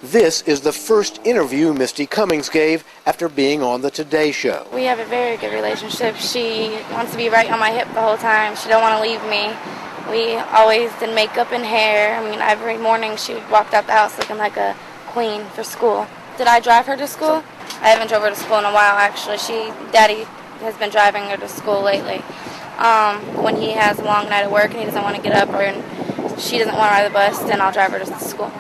This is the first interview Misty Cummings gave after being on the Today Show. We have a very good relationship. She wants to be right on my hip the whole time. She don't want to leave me. We always did makeup and hair. I mean, every morning she walked out the house looking like a queen for school. Did I drive her to school? I haven't drove her to school in a while, actually. Daddy has been driving her to school lately. When he has a long night at work and he doesn't want to get up, or she doesn't want to ride the bus, then I'll drive her to school.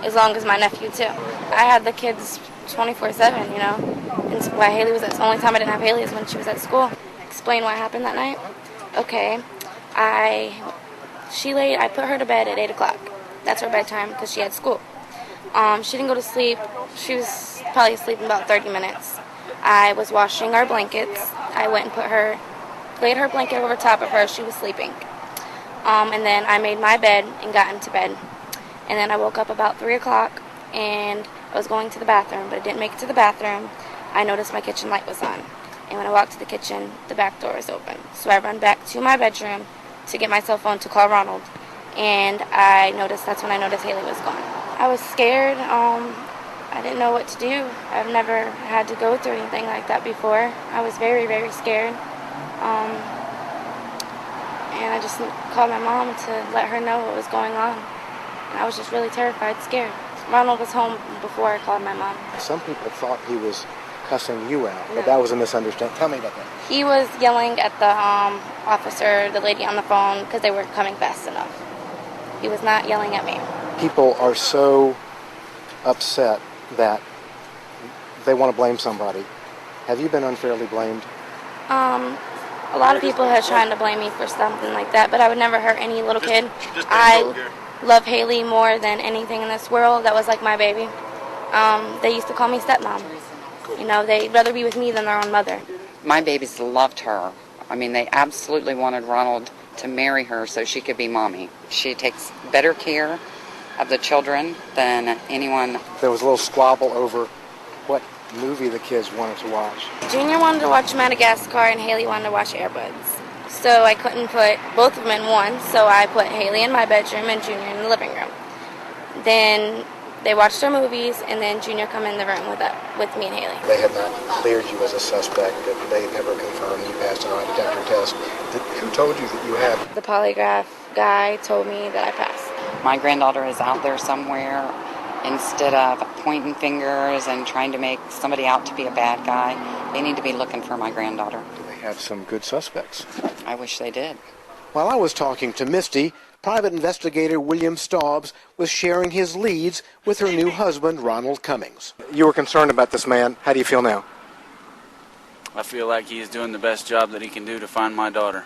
As long as my nephew, too. I had the kids 24/7, you know. And why Haley was the only time I didn't have Haley is when she was at school. Explain what happened that night? Okay. I put her to bed at 8 o'clock. That's her bedtime because she had school. She didn't go to sleep. She was probably asleep in about 30 minutes. I was washing our blankets. I went and laid her blanket over top of her. She was sleeping. And then I made my bed and got into bed. And then I woke up about 3 o'clock and I was going to the bathroom, but I didn't make it to the bathroom. I noticed my kitchen light was on. And when I walked to the kitchen, the back door was open. So I run back to my bedroom to get my cell phone to call Ronald. And that's when I noticed Haley was gone. I was scared. I didn't know what to do. I've never had to go through anything like that before. I was very, very scared. And I just called my mom to let her know what was going on. And I was just really terrified, scared. Ronald was home before I called my mom. Some people thought he was cussing you out, but that was a misunderstanding. Tell me about that. He was yelling at the officer, the lady on the phone, because they weren't coming fast enough. He was not yelling at me. People are so upset that they want to blame somebody. Have you been unfairly blamed? A lot of people have tried to blame me for something like that, but I would never hurt any little kid. I love Haley more than anything in this world. That was like my baby. They used to call me stepmom. You know, they'd rather be with me than their own mother. My babies loved her. I mean, they absolutely wanted Ronald to marry her so she could be mommy. She takes better care of the children than anyone. There was a little squabble over what movie the kids wanted to watch. Junior wanted to watch Madagascar and Haley wanted to watch Air Buds. So I couldn't put both of them in one, so I put Haley in my bedroom and Junior in the living room. Then they watched their movies, and then Junior come in the room with me and Haley. They had not cleared you as a suspect. They had never confirmed you passed a lie detector test. Who told you that you had? The polygraph guy told me that I passed. My granddaughter is out there somewhere. Instead of pointing fingers and trying to make somebody out to be a bad guy, they need to be looking for my granddaughter. Do they have some good suspects? I wish they did. While I was talking to Misty, private investigator William Staubs was sharing his leads with her new husband, Ronald Cummings. You were concerned about this man. How do you feel now? I feel like he's doing the best job that he can do to find my daughter.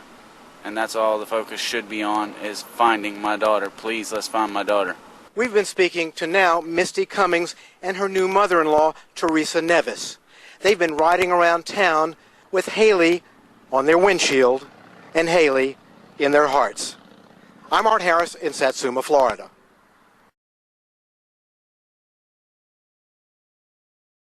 And that's all the focus should be on, is finding my daughter. Please, let's find my daughter. We've been speaking to now Misty Cummings and her new mother-in-law, Teresa Nevis. They've been riding around town with Haley on their windshield and Haley in their hearts. I'm Art Harris in Satsuma, Florida.